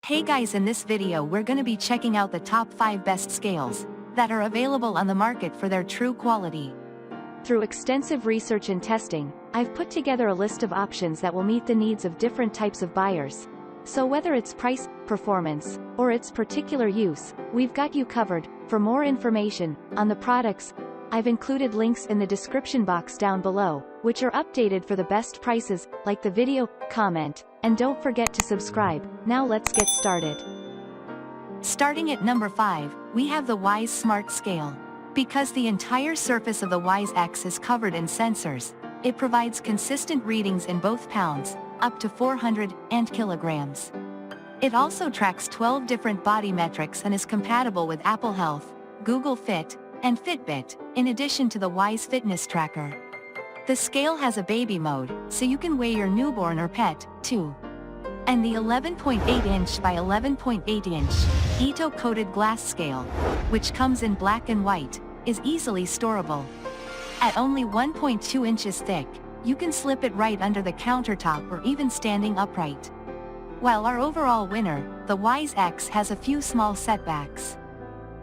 Hey guys, in this video we're gonna be checking out the top 5 best scales that are available on the market for their true quality. Through extensive research and testing, I've put together a list of options that will meet the needs of different types of buyers. So whether it's price, performance, or its particular use, we've got you covered. For more information on the products, I've included links in the description box down below, which are updated for the best prices. Like the video, comment, and don't forget to subscribe. Now let's get started. Starting at number 5, we have the WYZE Smart Scale. Because the entire surface of the WYZE X is covered in sensors, it provides consistent readings in both pounds, up to 400, and kilograms. It also tracks 12 different body metrics and is compatible with Apple Health, Google Fit, and Fitbit, in addition to the WYZE Fitness Tracker. The scale has a baby mode, so you can weigh your newborn or pet, too. And the 11.8-inch by 11.8-inch, Etekcity glass scale, which comes in black and white, is easily storable. At only 1.2 inches thick, you can slip it right under the countertop or even standing upright. While our overall winner, the WYZE X, has a few small setbacks.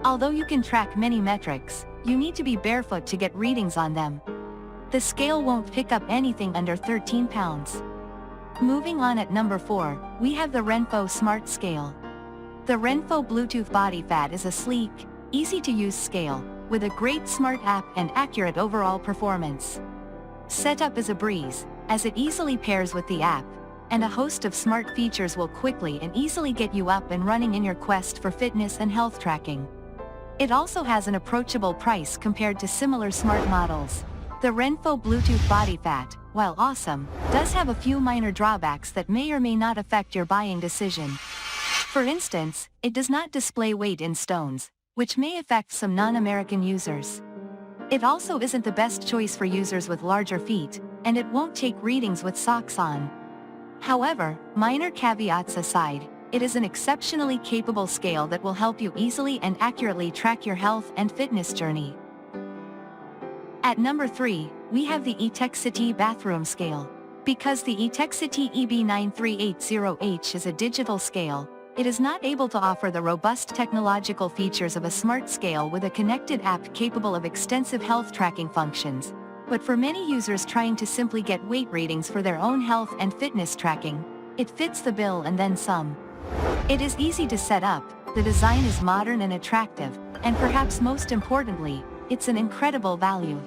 Although you can track many metrics, you need to be barefoot to get readings on them. The scale won't pick up anything under 13 pounds. Moving on, at number 4, we have the Renpho Smart Scale. The Renpho Bluetooth Body Fat is a sleek, easy-to-use scale, with a great smart app and accurate overall performance. Setup is a breeze, as it easily pairs with the app, and a host of smart features will quickly and easily get you up and running in your quest for fitness and health tracking. It also has an approachable price compared to similar smart models. The Renpho Bluetooth Body Fat, while awesome, does have a few minor drawbacks that may or may not affect your buying decision. For instance, it does not display weight in stones, which may affect some non-American users. It also isn't the best choice for users with larger feet, and it won't take readings with socks on. However, minor caveats aside, it is an exceptionally capable scale that will help you easily and accurately track your health and fitness journey. At number 3, we have the Etekcity Bathroom Scale. Because the Etekcity EB9380H is a digital scale, it is not able to offer the robust technological features of a smart scale with a connected app capable of extensive health tracking functions. But for many users trying to simply get weight readings for their own health and fitness tracking, it fits the bill and then some. It is easy to set up, the design is modern and attractive, and perhaps most importantly, it's an incredible value.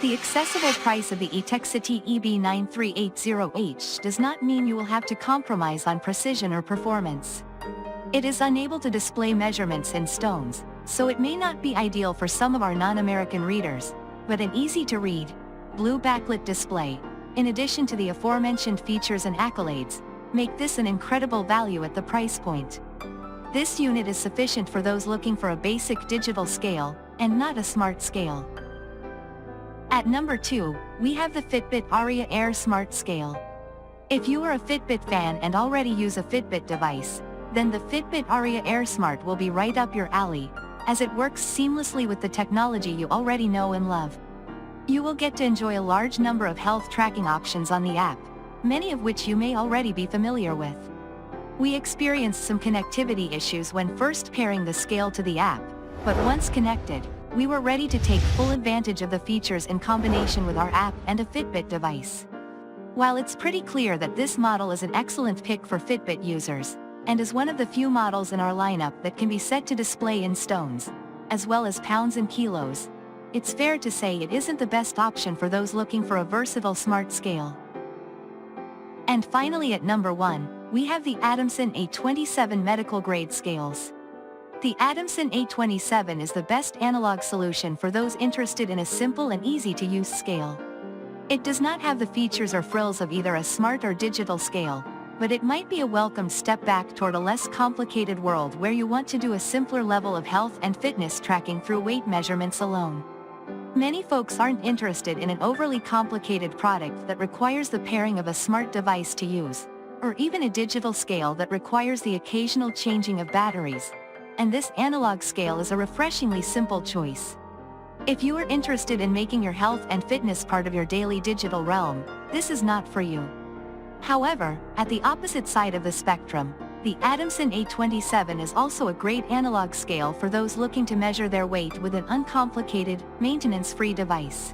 The accessible price of the Etekcity EB9380H does not mean you will have to compromise on precision or performance. It is unable to display measurements in stones, so it may not be ideal for some of our non-American readers, but an easy-to-read, blue backlit display, in addition to the aforementioned features and accolades, make this an incredible value at the price point. This unit is sufficient for those looking for a basic digital scale, and not a smart scale. At number 2, we have the Fitbit Aria Air Smart Scale. If you are a Fitbit fan and already use a Fitbit device, then the Fitbit Aria Air Smart will be right up your alley, as it works seamlessly with the technology you already know and love. You will get to enjoy a large number of health tracking options on the app, many of which you may already be familiar with. We experienced some connectivity issues when first pairing the scale to the app, but once connected, we were ready to take full advantage of the features in combination with our app and a Fitbit device. While it's pretty clear that this model is an excellent pick for Fitbit users, and is one of the few models in our lineup that can be set to display in stones, as well as pounds and kilos, it's fair to say it isn't the best option for those looking for a versatile smart scale. And finally, at number 1, we have the Adamson A27 medical grade scales. The Adamson A27 is the best analog solution for those interested in a simple and easy-to-use scale. It does not have the features or frills of either a smart or digital scale, but it might be a welcome step back toward a less complicated world where you want to do a simpler level of health and fitness tracking through weight measurements alone. Many folks aren't interested in an overly complicated product that requires the pairing of a smart device to use, or even a digital scale that requires the occasional changing of batteries, and this analog scale is a refreshingly simple choice. If you are interested in making your health and fitness part of your daily digital realm, this is not for you. However, at the opposite side of the spectrum, The Adamson A27 is also a great analog scale for those looking to measure their weight with an uncomplicated, maintenance-free device.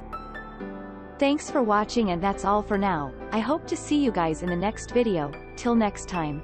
Thanks for watching, and that's all for now. I hope to see you guys in the next video. Till next time.